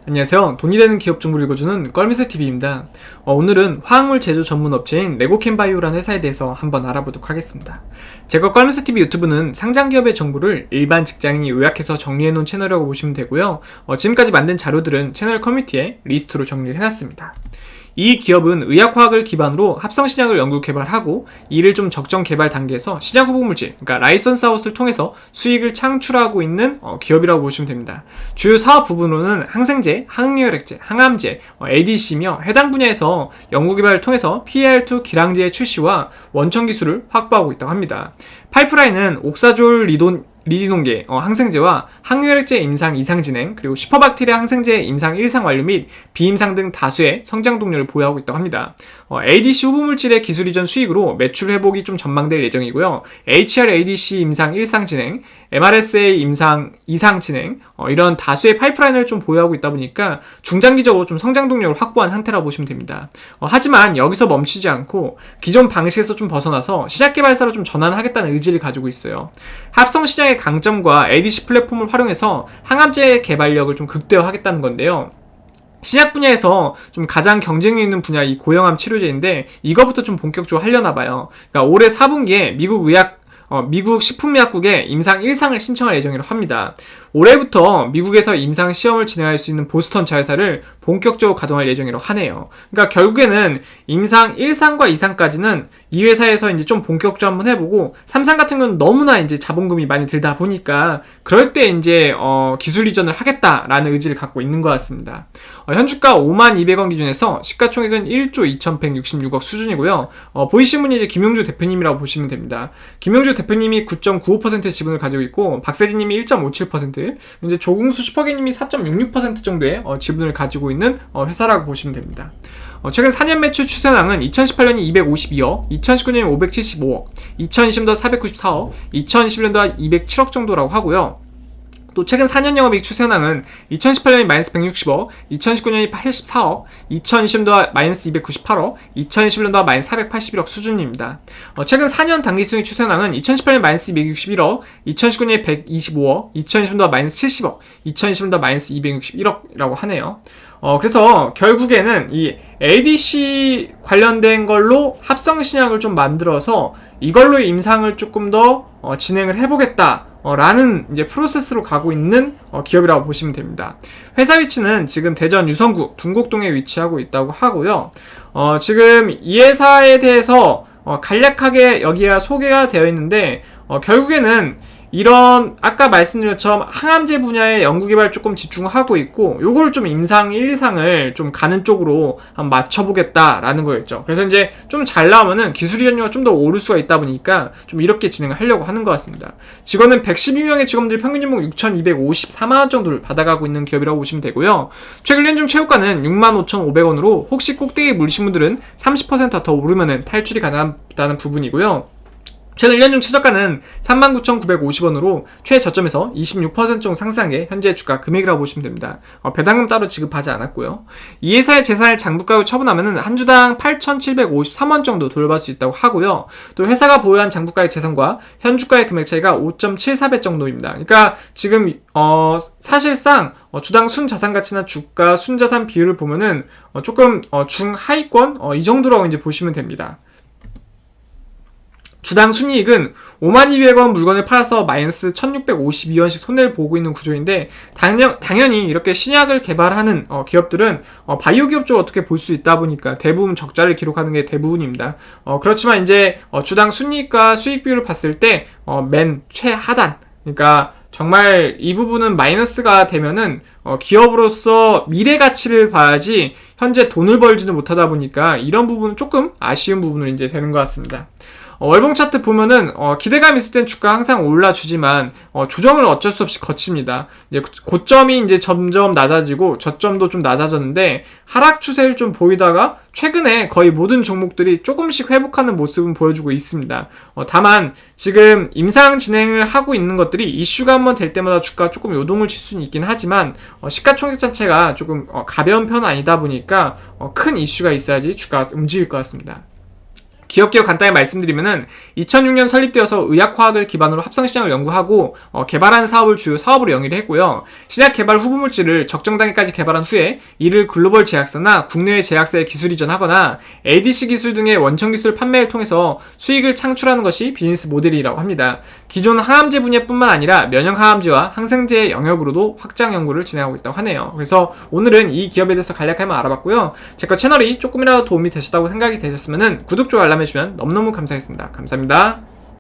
안녕하세요. 돈이 되는 기업 정보를 읽어주는 껄미스TV입니다. 오늘은 화학물 제조 전문 업체인 레고캠바이오라는 회사에 대해서 한번 알아보도록 하겠습니다. 제가 껄미스TV 유튜브는 상장 기업의 정보를 일반 직장인이 요약해서 정리해놓은 채널이라고 보시면 되고요. 지금까지 만든 자료들은 채널 커뮤니티에 리스트로 정리를 해놨습니다. 이 기업은 의약화학을 기반으로 합성신약을 연구 개발하고 이를 좀 적정 개발 단계에서 신약 후보 물질, 그러니까 라이선스 아웃을 통해서 수익을 창출하고 있는 기업이라고 보시면 됩니다. 주요 사업 부분으로는 항생제, 항응열액제, 항암제, ADC며 해당 분야에서 연구 개발을 통해서 PAR2 기량제의 출시와 원천 기술을 확보하고 있다고 합니다. 파이프라인은 옥사졸 리디논계 항생제와 항유혈액제 임상 2상 진행, 그리고 슈퍼박테리아 항생제 임상 1상 완료 및 비임상 등 다수의 성장 동력을 보유하고 있다고 합니다. ADC 후보물질의 기술 이전 수익으로 매출 회복이 좀 전망될 예정이고요. HR-ADC 임상 1상 진행, MRSA 임상 2상 진행, 이런 다수의 파이프라인을 좀 보유하고 있다 보니까 중장기적으로 좀 성장 동력을 확보한 상태라고 보시면 됩니다. 하지만 여기서 멈추지 않고 기존 방식에서 좀 벗어나서 시작 개발사로 좀 전환하겠다는 의지를 가지고 있어요. 합성 시장의 강점과 ADC 플랫폼을 활용해서 항암제 개발력을 좀 극대화하겠다는 건데요. 신약 분야에서 좀 가장 경쟁력 있는 분야 이 고형암 치료제인데 이거부터 좀 본격적으로 하려나 봐요. 그러니까 올해 4분기에 미국 식품의약국에 임상 1상을 신청할 예정이라고 합니다. 올해부터 미국에서 임상 시험을 진행할 수 있는 보스턴 자회사를 본격적으로 가동할 예정이라고 하네요. 그러니까 결국에는 임상 1상과 2상까지는 이 회사에서 이제 좀 본격적으로 한번 해보고 3상 같은 건 너무나 이제 자본금이 많이 들다 보니까 그럴 때 이제 기술 이전을 하겠다라는 의지를 갖고 있는 것 같습니다. 현주가 52,200원 기준에서 시가총액은 1조 2,166억 수준이고요. 보이신 분이 이제 김용주 대표님이라고 보시면 됩니다. 김용주 대표님이 9.95% 지분을 가지고 있고 박세진님이 1.57%, 이제 조궁수 슈퍼게님이 4.66% 정도의 지분을 가지고 있는 회사라고 보시면 됩니다. 최근 4년 매출 추세량은 2018년이 252억, 2019년이 575억, 2020년도 494억, 2021년도 207억 정도라고 하고요. 또 최근 4년 영업이익 추세현황은 2018년이 마이너스 160억, 2019년이 84억, 2020년도와 마이너스 298억, 2021년도와 마이너스 481억 수준입니다. 최근 4년 당기순이익 추세현황은 2018년 마이너스 261억, 2019년에 125억, 2020년도와 마이너스 70억, 2020년도와 마이너스 261억이라고 하네요. 그래서 결국에는 이 ADC 관련된 걸로 합성신약을 좀 만들어서 이걸로 임상을 조금 더 진행을 해보겠다 라는 이제 프로세스로 가고 있는 기업이라고 보시면 됩니다. 회사 위치는 지금 대전 유성구 둥곡동에 위치하고 있다고 하고요. 지금 이 회사에 대해서 간략하게 여기가 소개가 되어 있는데 결국에는 이런 아까 말씀드린 것처럼 항암제 분야에 연구개발 조금 집중하고 있고 요거를 좀 임상 1, 2상을 좀 가는 쪽으로 한번 맞춰보겠다라는 거였죠. 그래서 이제 좀 잘 나오면은 기술 이전료가 좀 더 오를 수가 있다 보니까 좀 이렇게 진행을 하려고 하는 것 같습니다. 직원은 112명의 직원들이 평균 연봉 6,254만원 정도를 받아가고 있는 기업이라고 보시면 되고요. 최근 연중 최고가는 65,500원으로 혹시 꼭대기 물리신 분들은 30% 더 오르면은 탈출이 가능하다는 부분이고요. 최근 1년 중 최저가는 39,950원으로 최저점에서 26% 정도 상승한 현재 주가 금액이라고 보시면 됩니다. 배당금 따로 지급하지 않았고요. 이 회사의 재산을 장부가로 처분하면 한 주당 8,753원 정도 돌려받을 수 있다고 하고요. 또 회사가 보유한 장부가의 재산과 현주가의 금액 차이가 5.74배 정도입니다. 그러니까 지금 사실상 주당 순자산가치나 주가 순자산 비율을 보면은 조금 중하위권 이 정도라고 이제 보시면 됩니다. 주당 순이익은 52,200원 물건을 팔아서 마이너스 1,652원씩 손해를 보고 있는 구조인데 당연히 이렇게 신약을 개발하는 기업들은 바이오 기업 쪽을 어떻게 볼 수 있다 보니까 대부분 적자를 기록하는 게 대부분입니다. 그렇지만 이제 주당 순이익과 수익 비율을 봤을 때 맨 최하단, 그러니까 정말 이 부분은 마이너스가 되면은 기업으로서 미래 가치를 봐야지 현재 돈을 벌지는 못하다 보니까 이런 부분은 조금 아쉬운 부분으로 이제 되는 것 같습니다. 월봉 차트 보면은 기대감 있을 땐 주가 항상 올라주지만 조정을 어쩔 수 없이 거칩니다. 이제 고점이 이제 점점 낮아지고 저점도 좀 낮아졌는데 하락 추세를 좀 보이다가 최근에 거의 모든 종목들이 조금씩 회복하는 모습은 보여주고 있습니다. 다만 지금 임상 진행을 하고 있는 것들이 이슈가 한번 될 때마다 주가 조금 요동을 칠 수는 있긴 하지만 시가총액 자체가 조금 가벼운 편은 아니다 보니까 큰 이슈가 있어야지 주가 움직일 것 같습니다. 기업 간단히 말씀드리면은 2006년 설립되어서 의학화학을 기반으로 합성시장을 연구하고 개발한 사업을 주요 사업으로 영위를 했고요. 신약 개발 후보물질을 적정 단계까지 개발한 후에 이를 글로벌 제약사나 국내외 제약사에 기술 이전하거나 ADC 기술 등의 원천 기술 판매를 통해서 수익을 창출하는 것이 비즈니스 모델이라고 합니다. 기존 항암제 분야뿐만 아니라 면역 항암제와 항생제 영역으로도 확장 연구를 진행하고 있다고 하네요. 그래서 오늘은 이 기업에 대해서 간략하게 알아봤고요. 제거 채널이 조금이라도 도움이 되셨다고 생각이 되셨으면 구독, 좋아요, 알람 해주시면 너무너무 감사하겠습니다. 감사합니다.